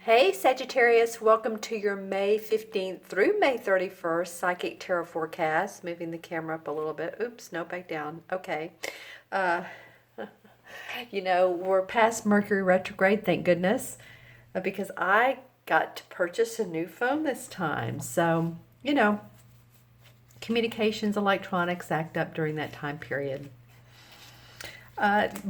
Hey Sagittarius, welcome to your May 15th through May 31st Psychic Tarot Forecast. Moving the camera up a little bit. Oops, no, back down. Okay. Uh, we're past Mercury retrograde, thank goodness, because I got to purchase a new phone this time. So, communications, electronics act up during that time period.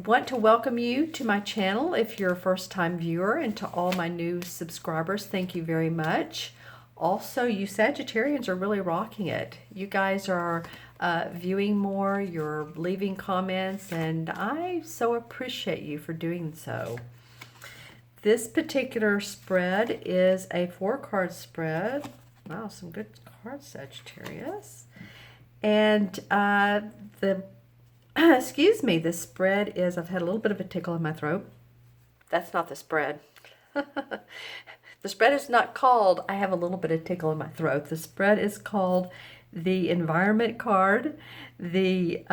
Want to welcome you to my channel if you're a first-time viewer, and to all my new subscribers, thank you very much. Also, you Sagittarians are really rocking it. You guys are viewing more, you're leaving comments, and I so appreciate you for doing so. This particular spread is a 4-card spread. Wow, some good cards, Sagittarius. And excuse me, the spread is, I've had a little bit of a tickle in my throat. That's not the spread. The spread is not called, I have a little bit of tickle in my throat. The spread is called the Environment card, the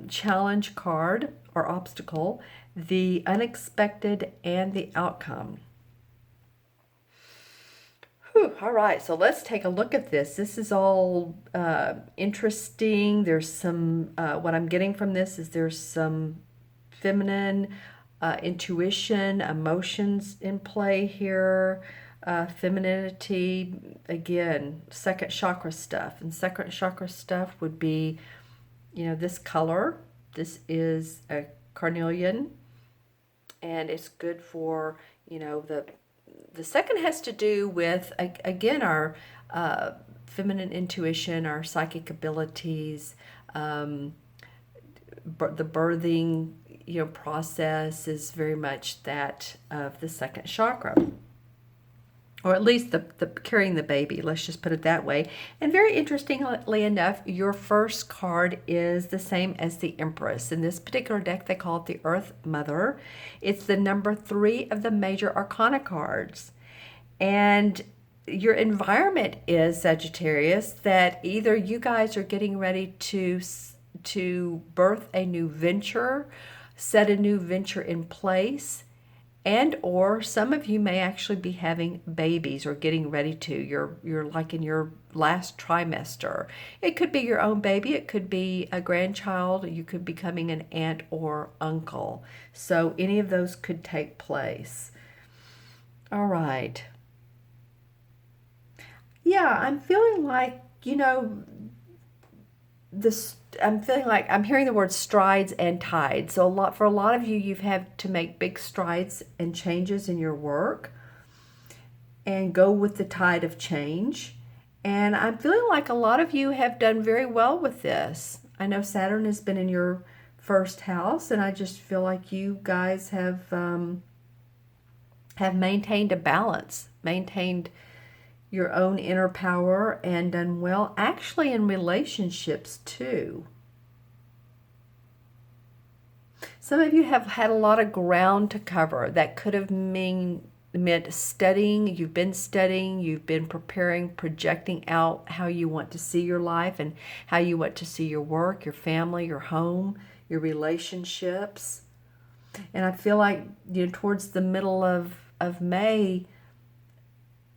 Challenge card or Obstacle, the Unexpected, and the Outcome. Whew, all right, so let's take a look at this. This is all interesting. There's some, what I'm getting from this is there's some feminine intuition, emotions in play here, femininity, again, second chakra stuff. And second chakra stuff would be, this color. This is a carnelian, and it's good for, the second has to do with, again, our feminine intuition, our psychic abilities, the birthing, process is very much that of the second chakra. Or at least the carrying the baby, let's just put it that way. And very interestingly enough, your first card is the same as the Empress. In this particular deck, they call it the Earth Mother. It's the number 3 of the major arcana cards. And your environment is, Sagittarius, that either you guys are getting ready to birth a new venture, set a new venture in place, and or some of you may actually be having babies or getting ready to. You're like in your last trimester. It could be your own baby, it could be a grandchild, you could be becoming an aunt or uncle. So any of those could take place. All right. Yeah, I'm feeling like, I'm feeling like I'm hearing the word strides and tides. So for a lot of you, you've had to make big strides and changes in your work and go with the tide of change. And I'm feeling like a lot of you have done very well with this. I know Saturn has been in your first house, and I just feel like you guys have maintained a balance, maintained your own inner power, and done well, actually, in relationships too. Some of you have had a lot of ground to cover. That could have meant studying. You've been preparing, projecting out how you want to see your life and how you want to see your work, your family, your home, your relationships. And I feel like, towards the middle of May,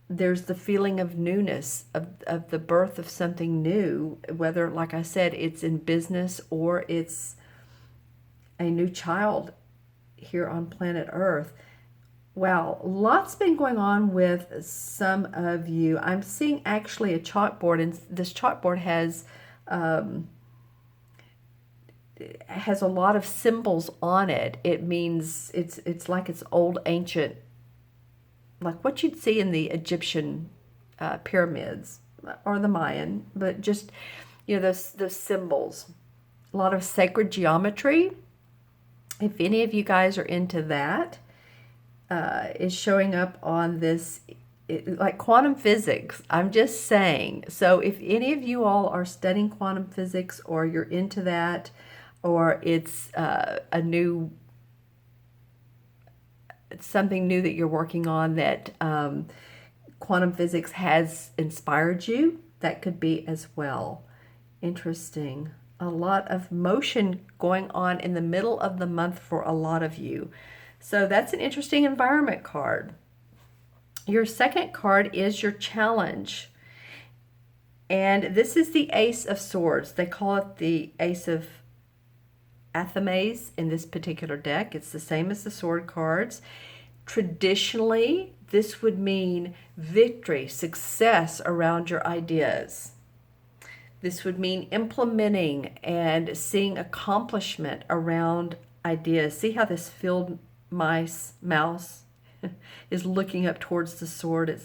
there's the feeling of newness, of the birth of something new, whether, like I said, it's in business or it's a new child here on planet Earth. Wow, lots been going on with some of you. I'm seeing actually a chalkboard, and this chalkboard has a lot of symbols on it. It means it's like it's old ancient, like what you'd see in the Egyptian pyramids or the Mayan, but just, those symbols. A lot of sacred geometry. If any of you guys are into that, is showing up on this, like quantum physics. I'm just saying. So if any of you all are studying quantum physics, or you're into that, or it's something new that you're working on that quantum physics has inspired you, that could be as well. Interesting. A lot of motion going on in the middle of the month for a lot of you. So that's an interesting environment card. Your second card is your challenge. And this is the Ace of Swords. They call it the Ace of Athames in this particular deck. It's the same as the sword cards. Traditionally, this would mean victory, success around your ideas. This would mean implementing and seeing accomplishment around ideas. See how this field mouse is looking up towards the sword.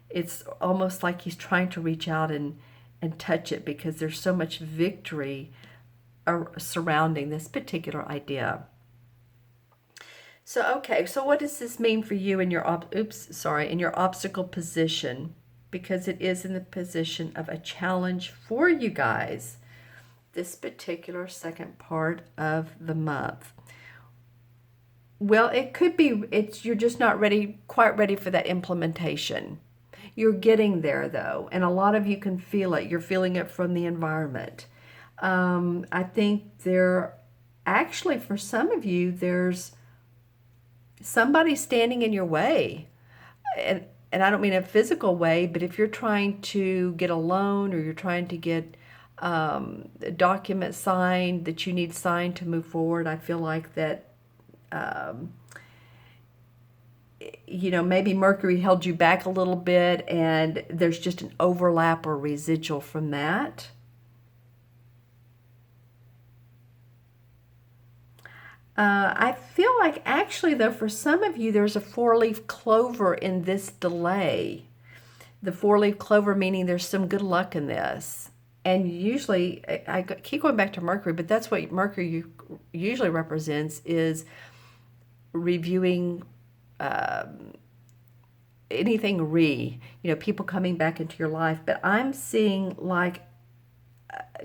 It's almost like he's trying to reach out and touch it, because there's so much victory surrounding this particular idea. So, okay, so what does this mean for you in your in your obstacle position? Because it is in the position of a challenge for you guys, this particular second part of the month. Well, it could be you're just not quite ready for that implementation. You're getting there though, and a lot of you can feel it. You're feeling it from the environment. I think actually, for some of you, there's somebody standing in your way. And I don't mean a physical way, but if you're trying to get a loan, or you're trying to get a document signed that you need signed to move forward, I feel like that, maybe Mercury held you back a little bit, and there's just an overlap or residual from that. I feel like actually, though, for some of you, there's a 4-leaf clover in this delay. The 4-leaf clover meaning there's some good luck in this. And usually, I keep going back to Mercury, but that's what Mercury usually represents, is reviewing anything people coming back into your life. But I'm seeing like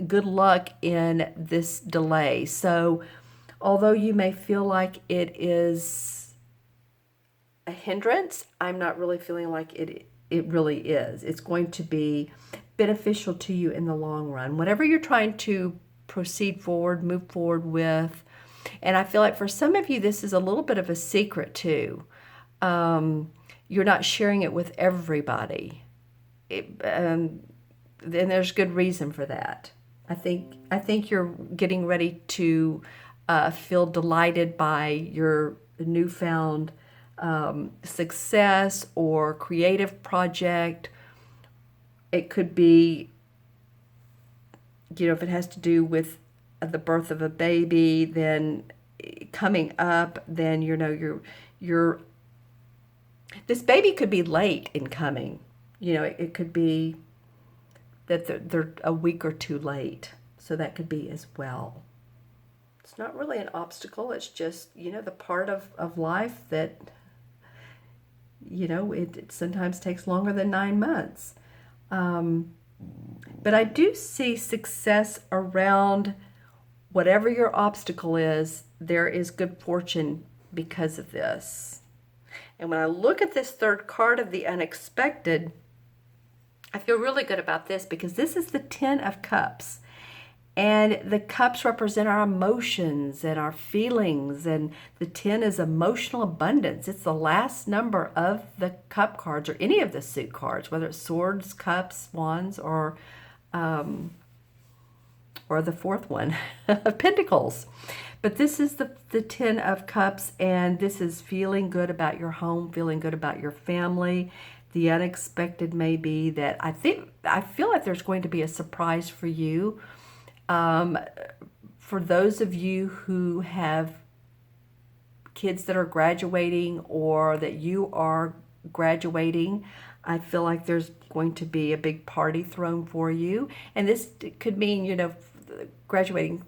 good luck in this delay. So although you may feel like it is a hindrance, I'm not really feeling like it really is. It's going to be beneficial to you in the long run. Whatever you're trying to proceed forward, move forward with. And I feel like for some of you, this is a little bit of a secret too. You're not sharing it with everybody. And there's good reason for that. I think you're getting ready to feel delighted by your newfound success or creative project. It could be, if it has to do with the birth of a baby, then coming up, then you're this baby could be late in coming. It could be that they're a week or two late, so that could be as well. It's not really an obstacle. It's just, the part of life that, it sometimes takes longer than 9 months. But I do see success around whatever your obstacle is. There is good fortune because of this. And when I look at this third card of the unexpected, I feel really good about this, because this is the 10 of Cups. And the cups represent our emotions and our feelings, and the 10 is emotional abundance. It's the last number of the cup cards, or any of the suit cards, whether it's swords, cups, wands, or the fourth one, pentacles. But this is the 10 of Cups, and this is feeling good about your home, feeling good about your family. The unexpected may be that I feel like there's going to be a surprise for you. For those of you who have kids that are graduating, or that you are graduating, I feel like there's going to be a big party thrown for you. And this could mean, graduating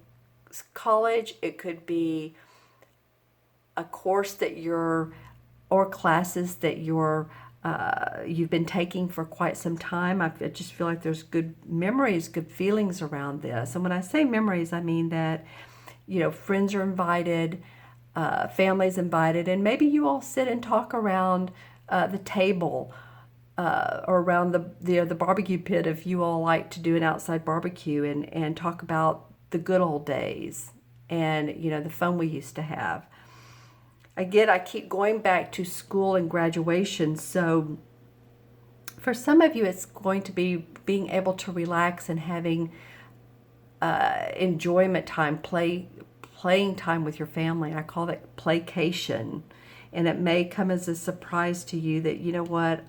college. It could be a course that or classes that you've been taking for quite some time. I just feel like there's good memories, good feelings around this. And when I say memories, I mean that, friends are invited, families invited, and maybe you all sit and talk around the table, or around the barbecue pit, if you all like to do an outside barbecue, and talk about the good old days and, the fun we used to have. Again, I keep going back to school and graduation. So for some of you, it's going to be being able to relax and having enjoyment time, playing time with your family. I call that playcation. And it may come as a surprise to you that, you know what,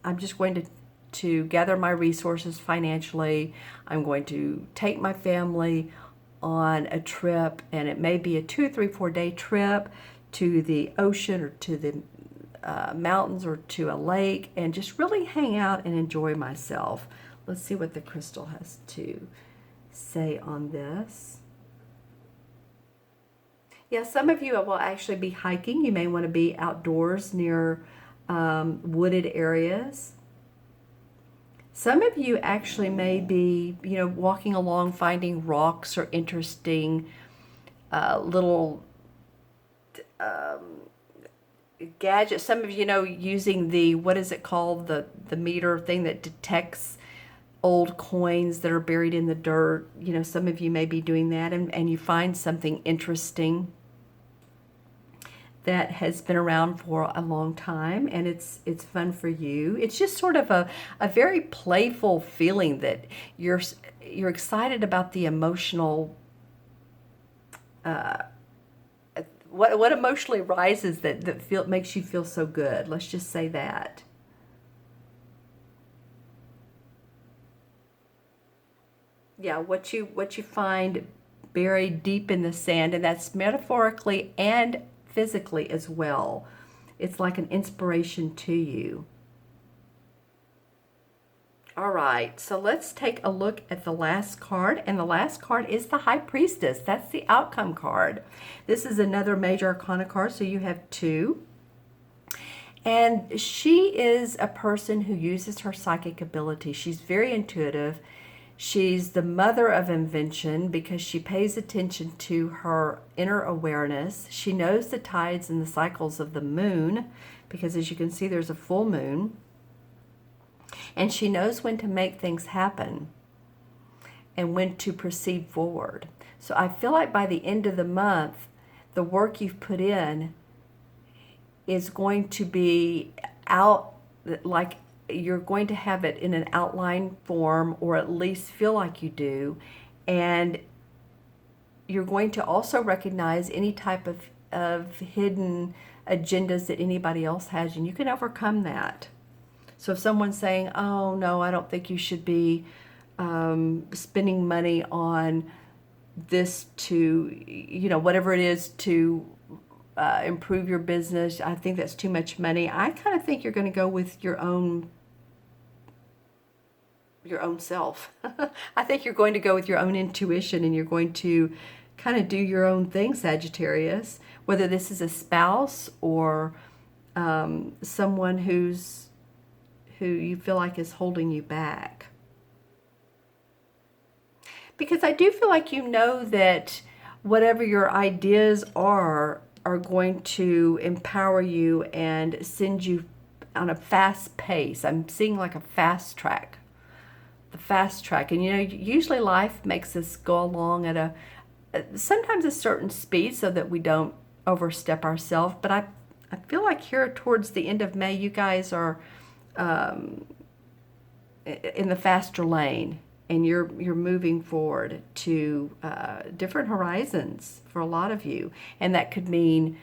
I'm just going to gather my resources financially. I'm going to take my family on a trip, and it may be a 2 or 3, 4 day trip to the ocean or to the mountains or to a lake, and just really hang out and enjoy myself. Let's see what the crystal has to say on this. Yeah, some of you will actually be hiking. You may want to be outdoors near wooded areas. Some of you actually may be, walking along, finding rocks or interesting little gadgets. Some of you using the, what is it called, the meter thing that detects old coins that are buried in the dirt. Some of you may be doing that, and you find something interesting that has been around for a long time, and it's fun for you. It's just sort of a very playful feeling that you're excited about the emotional, what emotionally rises that makes you feel so good. Let's just say that. Yeah, what you find buried deep in the sand, and that's metaphorically and physically as well. It's like an inspiration to you. All right, so let's take a look at the last card, and the last card is the High Priestess. That's the outcome card. This is another major arcana card, so you have 2. And she is a person who uses her psychic ability. She's very intuitive. She's the mother of invention because she pays attention to her inner awareness. She knows the tides and the cycles of the moon because, as you can see, there's a full moon. And she knows when to make things happen and when to proceed forward. So I feel like by the end of the month, the work you've put in is going to be out, like you're going to have it in an outline form, or at least feel like you do. And you're going to also recognize any type of hidden agendas that anybody else has, and you can overcome that. So if someone's saying, oh no, I don't think you should be spending money on this to, whatever it is to improve your business, I think that's too much money. I kind of think you're going to go with your own self. I think you're going to go with your own intuition, and you're going to kind of do your own thing, Sagittarius, whether this is a spouse or someone who you feel like is holding you back. Because I do feel like that whatever your ideas are going to empower you and send you on a fast pace. I'm seeing like a fast track. The fast track. And usually life makes us go along at sometimes a certain speed so that we don't overstep ourselves. But I feel like here towards the end of May, you guys are in the faster lane, and you're moving forward to different horizons for a lot of you. And that could mean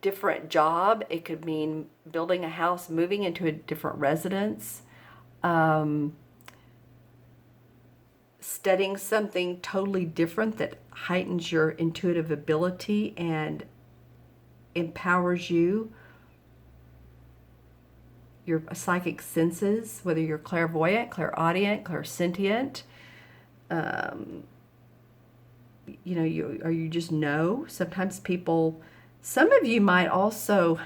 different job. It could mean building a house, moving into a different residence, studying something totally different that heightens your intuitive ability and empowers you, your psychic senses, whether you're clairvoyant, clairaudient, clairsentient, you just know. Sometimes some of you might also,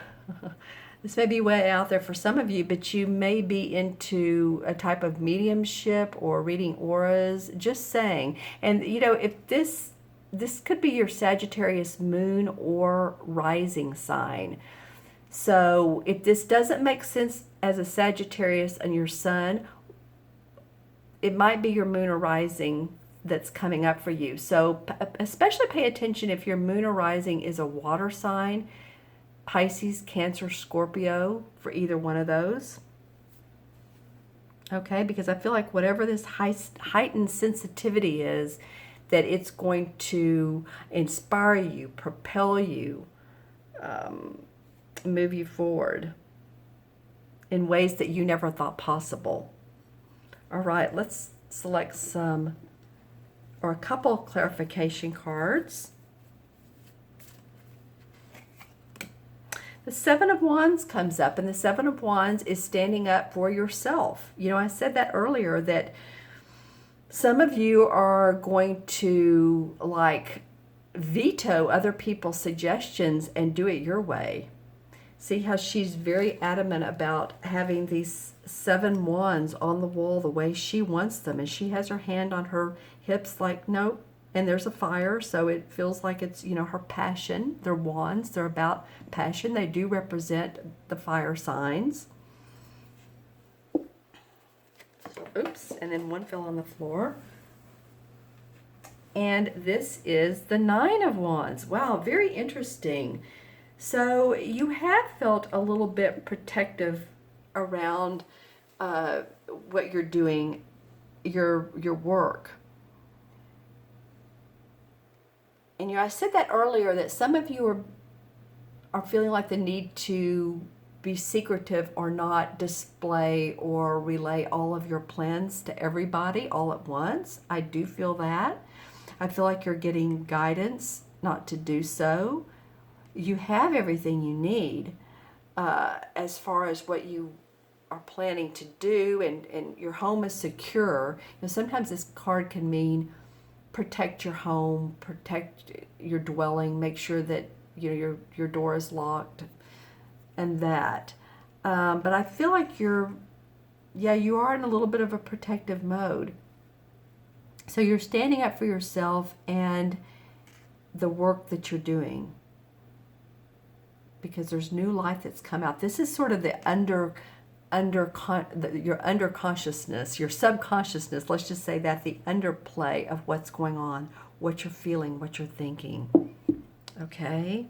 this may be way out there for some of you, but you may be into a type of mediumship or reading auras, just saying. And, if this could be your Sagittarius moon or rising sign. So if this doesn't make sense as a Sagittarius and your sun, it might be your moon or rising that's coming up for you. So especially pay attention if your moon or rising is a water sign, Pisces, Cancer, Scorpio, for either one of those. Okay, because I feel like whatever this heightened sensitivity is, that it's going to inspire you, propel you, move you forward in ways that you never thought possible. All right, let's select some or a couple clarification cards. The Seven of Wands comes up, and the Seven of Wands is standing up for yourself. You know, I said that earlier, that some of you are going to like veto other people's suggestions and do it your way. See how she's very adamant about having these 7 wands on the wall the way she wants them, and she has her hand on her hips like, nope. And there's a fire, so it feels like it's, you know, her passion. They're wands. They're about passion. They do represent the fire signs. Oops, and then one fell on the floor. And this is the 9 of Wands. Wow, very interesting. So you have felt a little bit protective around what you're doing, your work. And you know, I said that earlier, that some of you are feeling like the need to be secretive or not display or relay all of your plans to everybody all at once. I do feel that. I feel like you're getting guidance not to do so. You have everything you need as far as what you are planning to do, and your home is secure. You know, sometimes this card can mean protect your home, protect your dwelling, make sure that, you know, your door is locked, and that. But I feel like you are in a little bit of a protective mode. So you're standing up for yourself and the work that you're doing, because there's new light that's come out. This is sort of the your under consciousness, your subconsciousness, let's just say that, the underplay of what's going on, what you're feeling, what you're thinking. Okay,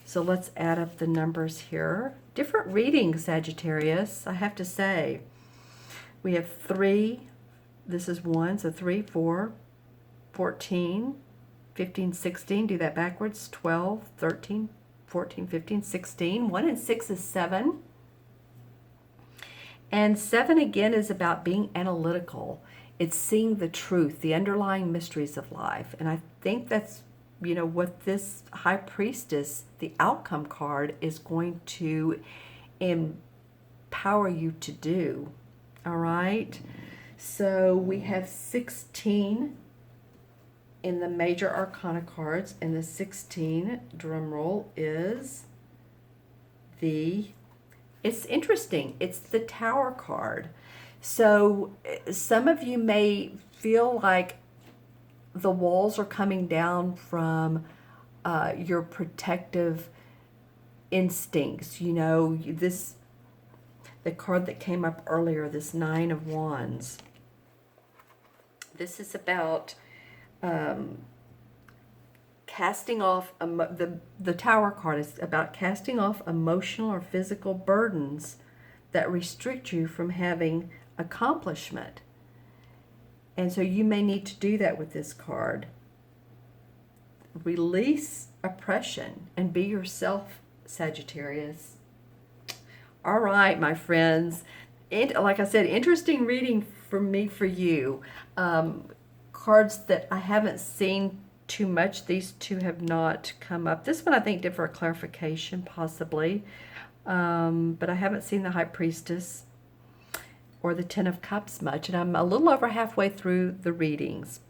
so let's add up the numbers here. Different readings, Sagittarius, I have to say. We have 3, this is 1, so 3, 4, 14, 15, 16, do that backwards, 12, 13, 14, 15, 16. 1 and 6 is 7. And 7 again is about being analytical. It's seeing the truth, the underlying mysteries of life. And I think that's, you know, what this High Priestess, the outcome card, is going to empower you to do. All right. So we have 16 in the major arcana cards, and the 16, drum roll, is it's interesting. It's the Tower card. So some of you may feel like the walls are coming down from your protective instincts. You know, the card that came up earlier, this 9 of Wands. This is about casting off, the Tower card is about casting off emotional or physical burdens that restrict you from having accomplishment. And so you may need to do that with this card. Release oppression and be yourself, Sagittarius. All right, my friends. And like I said, interesting reading from me for you. Cards that I haven't seen too much. These two have not come up. This one I think did for a clarification, possibly. But I haven't seen the High Priestess or the 10 of Cups much, and I'm a little over halfway through the readings.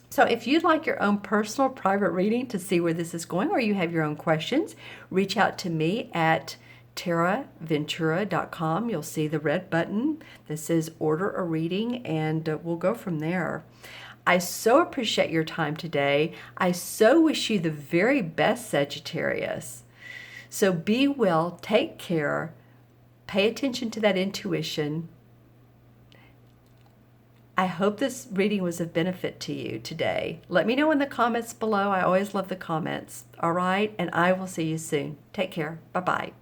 So if you'd like your own personal private reading to see where this is going, or you have your own questions, reach out to me at taraventura.com. You'll see the red button that says order a reading, and we'll go from there. I so appreciate your time today. I so wish you the very best, Sagittarius. So be well, take care, pay attention to that intuition, I hope this reading was of benefit to you today. Let me know in the comments below. I always love the comments. All right, and I will see you soon. Take care. Bye-bye.